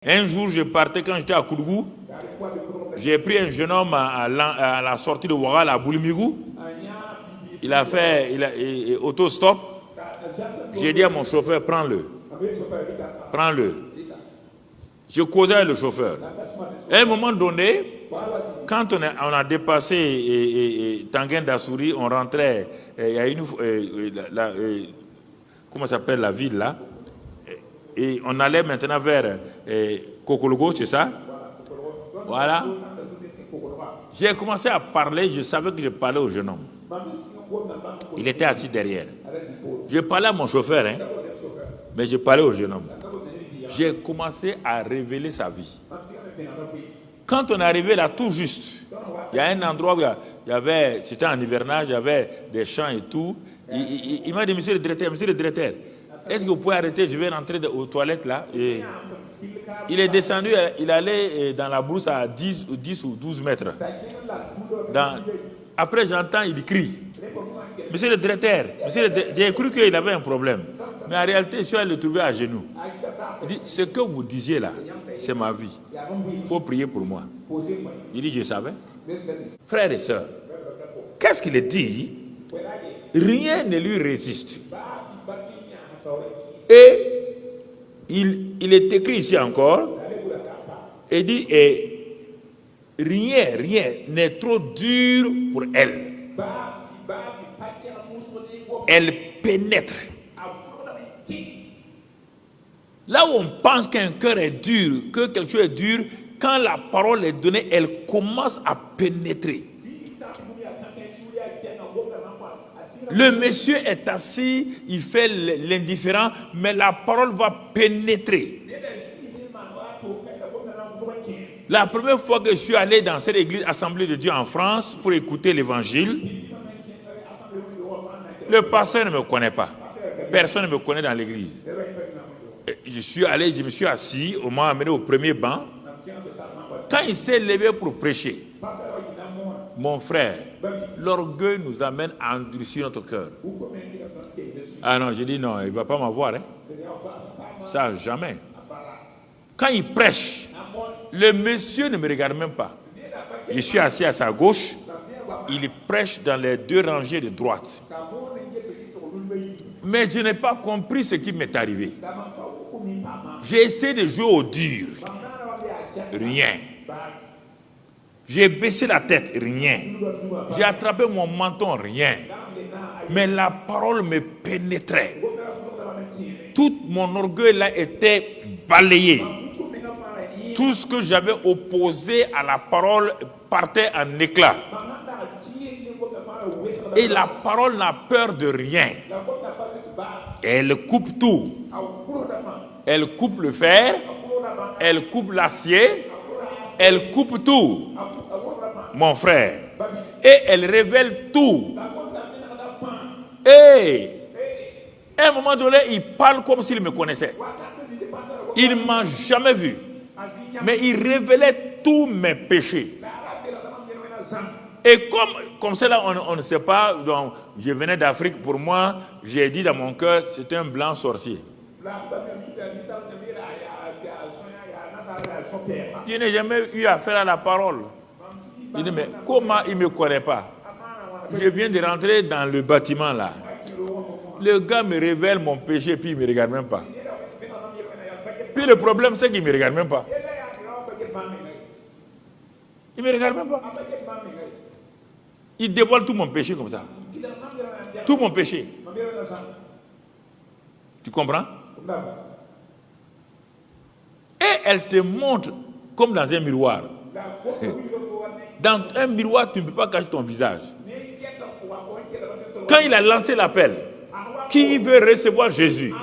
Un jour, je partais quand j'étais à Kourgou. J'ai pris un jeune homme à la sortie de Ouagal à Boulimigou. Il a fait auto-stop. J'ai dit à mon chauffeur, prends-le. Prends-le. Je causais avec le chauffeur. À un moment donné, quand on a dépassé Tanguin d'Assouri, on rentrait, il y a une, comment s'appelle la ville là, et on allait maintenant vers Kokologo, c'est ça? Voilà. J'ai commencé à parler, je savais que je parlais au jeune homme. Il était assis derrière. Je parlais à mon chauffeur, hein, mais je parlais au jeune homme. J'ai commencé à révéler sa vie. Quand on est arrivé là, tout juste, il y a un endroit où il y avait, c'était en hivernage, il y avait des champs et tout. Il m'a dit, monsieur le directeur, est-ce que vous pouvez arrêter, je vais rentrer aux toilettes là. Et il est descendu, il allait dans la brousse à 10 ou 12 mètres. Après, j'entends, il crie. Monsieur le directeur, j'ai cru qu'il avait un problème. Mais en réalité, je suis allé le trouver à genoux. Il dit, ce que vous disiez là, c'est ma vie. Il faut prier pour moi. Il dit, je savais. Frères et sœurs, qu'est-ce qu'il dit? Rien ne lui résiste. Et il est écrit ici encore, et dit, rien n'est trop dur pour elle. Elle pénètre. Là où on pense qu'un cœur est dur, que quelque chose est dur, quand la parole est donnée, elle commence à pénétrer. Le monsieur est assis, il fait l'indifférent, mais la parole va pénétrer. La première fois que je suis allé dans cette église Assemblée de Dieu en France pour écouter l'évangile, le pasteur ne me connaît pas. Personne ne me connaît dans l'église. Je suis allé, je me suis assis, on m'a amené au premier banc. Quand il s'est levé pour prêcher, mon frère, l'orgueil nous amène à endurcir notre cœur. Ah non, j'ai dit non, il ne va pas m'avoir. Hein. Ça, jamais. Quand il prêche, le monsieur ne me regarde même pas. Je suis assis à sa gauche, il prêche dans les deux rangées de droite. Mais je n'ai pas compris ce qui m'est arrivé. J'ai essayé de jouer au dur. Rien. J'ai baissé la tête. Rien. J'ai attrapé mon menton. Rien. Mais la parole me pénétrait. Tout mon orgueil là était balayé. Tout ce que j'avais opposé à la parole partait en éclats. Et la parole n'a peur de rien. Elle coupe tout. Elle coupe le fer, elle coupe l'acier, elle coupe tout, mon frère. Et elle révèle tout. Et à un moment donné, il parle comme s'il me connaissait. Il ne m'a jamais vu. Mais il révélait tous mes péchés. Et comme cela, on ne sait pas, donc, je venais d'Afrique, pour moi, j'ai dit dans mon cœur, c'est un blanc sorcier. Je n'ai jamais eu affaire à la parole. Je dis, mais comment il ne me connaît pas? Je viens de rentrer dans le bâtiment là. Le gars me révèle mon péché, puis il ne me regarde même pas. Puis le problème, c'est qu'il ne me regarde même pas. Il ne me regarde même pas. Il dévoile tout mon péché comme ça. Tout mon péché. Tu comprends? Et elle te montre comme dans un miroir. Dans un miroir, tu ne peux pas cacher ton visage. Quand il a lancé l'appel, qui veut recevoir Jésus?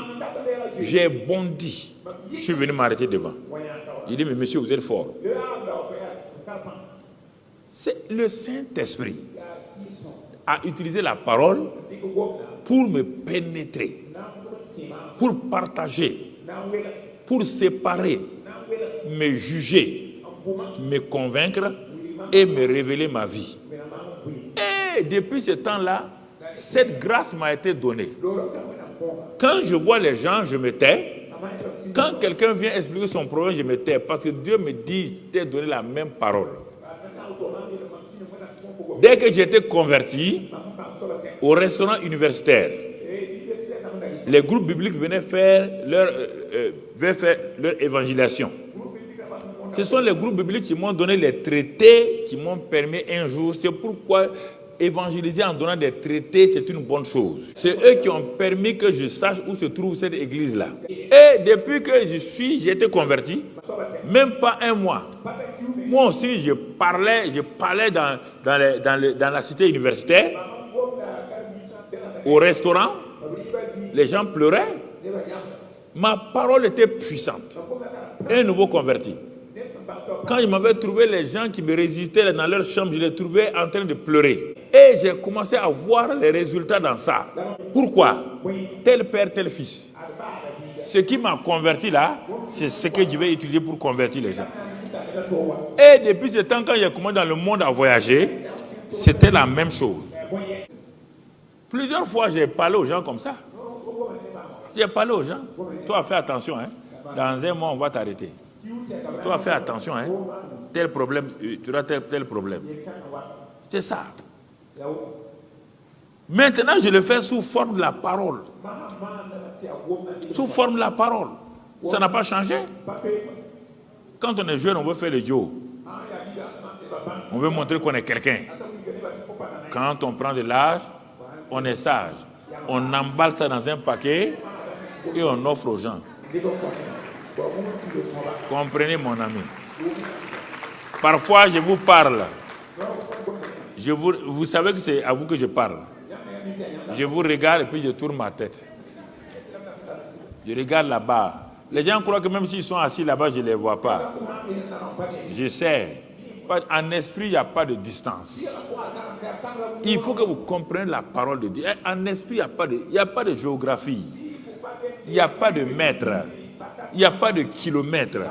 J'ai bondi. Je suis venu m'arrêter devant. Il dit, mais monsieur, vous êtes fort. C'est le Saint-Esprit a utilisé la parole pour me pénétrer, pour partager, pour séparer, me juger, me convaincre et me révéler ma vie. Et depuis ce temps-là, cette grâce m'a été donnée. Quand je vois les gens, je me tais. Quand quelqu'un vient expliquer son problème, je me tais parce que Dieu me dit, je t'ai donné la même parole. Dès que j'étais converti au restaurant universitaire, les groupes bibliques venaient faire leur évangélisation. Ce sont les groupes bibliques qui m'ont donné les traités, qui m'ont permis un jour. C'est pourquoi évangéliser en donnant des traités, c'est une bonne chose. C'est eux qui ont permis que je sache où se trouve cette église-là. Et depuis que j'ai été converti, même pas un mois, moi aussi je parlais dans la cité universitaire, au restaurant, les gens pleuraient. Ma parole était puissante. Un nouveau converti. Quand je m'avais trouvé les gens qui me résistaient dans leur chambre, je les trouvais en train de pleurer. Et j'ai commencé à voir les résultats dans ça. Pourquoi? Tel père, tel fils. Ce qui m'a converti là, c'est ce que je vais utiliser pour convertir les gens. Et depuis ce temps, quand j'ai commencé dans le monde à voyager, c'était la même chose. Plusieurs fois, j'ai parlé aux gens comme ça. J'ai parlé aux gens. Toi, fais attention. Hein. Dans un mois, on va t'arrêter. Toi, fais attention. Hein. Tel problème, tu auras tel problème. C'est ça. Maintenant, je le fais sous forme de la parole. Sous forme de la parole. Ça n'a pas changé. Quand on est jeune, on veut faire le Joe. On veut montrer qu'on est quelqu'un. Quand on prend de l'âge, on est sage. On emballe ça dans un paquet et on offre aux gens. Comprenez, mon ami. Parfois, je vous parle. Vous savez que c'est à vous que je parle. Je vous regarde et puis je tourne ma tête. Je regarde là-bas. Les gens croient que même s'ils sont assis là-bas, je ne les vois pas. Je sais. En esprit, il n'y a pas de distance. Il faut que vous compreniez la parole de Dieu. En esprit, il n'y a pas de géographie. Il n'y a pas de mètres. Il n'y a pas de kilomètres.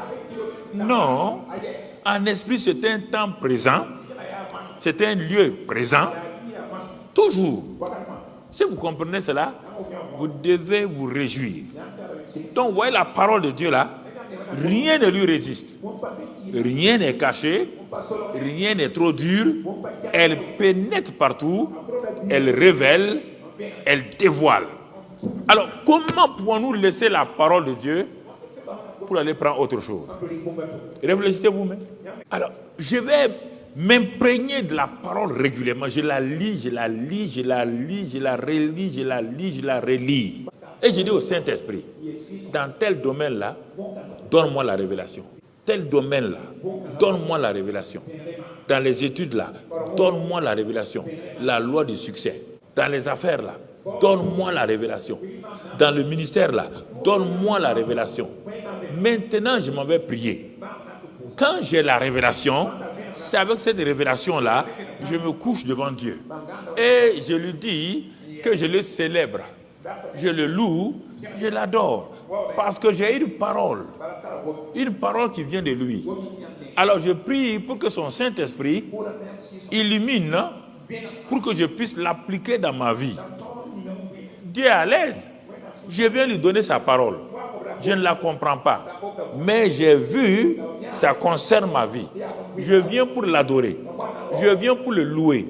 Non. En esprit, c'est un temps présent. C'est un lieu présent. Toujours. Si vous comprenez cela, vous devez vous réjouir. Donc, vous voyez la parole de Dieu là, rien ne lui résiste. Rien n'est caché, rien n'est trop dur. Elle pénètre partout, elle révèle, elle dévoile. Alors, comment pouvons-nous laisser la parole de Dieu pour aller prendre autre chose? Réfléchissez vous-même. Alors, je vais m'imprégner de la parole régulièrement. Je la lis, je la lis, je la lis, je la relis, je la lis, je la relis. Et je dis au Saint-Esprit, dans tel domaine-là, donne-moi la révélation. Tel domaine-là, donne-moi la révélation. Dans les études-là, donne-moi la révélation. La loi du succès. Dans les affaires-là, donne-moi la révélation. Dans le ministère-là, donne-moi la révélation. Maintenant, je m'en vais prier. Quand j'ai la révélation, c'est avec cette révélation-là, je me couche devant Dieu. Et je lui dis que je le célèbre. Je le loue, je l'adore. Parce que j'ai une parole qui vient de lui. Alors je prie pour que son Saint-Esprit illumine, pour que je puisse l'appliquer dans ma vie. Dieu est à l'aise. Je viens lui donner sa parole. Je ne la comprends pas. Mais j'ai vu que ça concerne ma vie. Je viens pour l'adorer. Je viens pour le louer.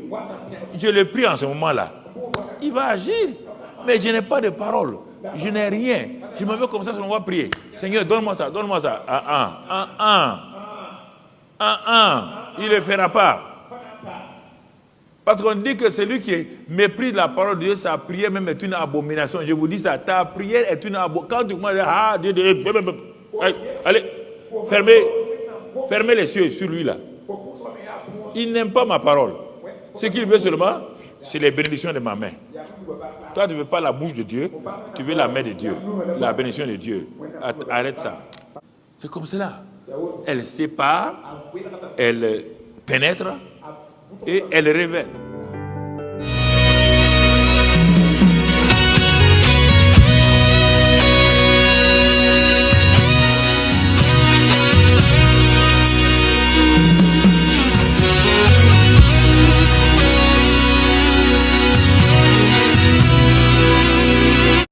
Je le prie en ce moment-là. Il va agir. Mais je n'ai pas de parole. Je n'ai rien. Je me mets comme ça, on va prier. Seigneur, donne-moi ça, donne-moi ça. Il ne le fera pas. Parce qu'on dit que celui qui méprise la parole de Dieu, sa prière même est une abomination. Je vous dis ça, ta prière est une abomination. Quand tu commences allez, fermez les cieux sur lui là. Il n'aime pas ma parole. Ce qu'il veut seulement, c'est les bénédictions de ma main. Toi, tu ne veux pas la bouche de Dieu, tu veux la main de Dieu, la bénédiction de Dieu. Arrête ça. C'est comme cela. Elle sépare, elle pénètre et elle révèle.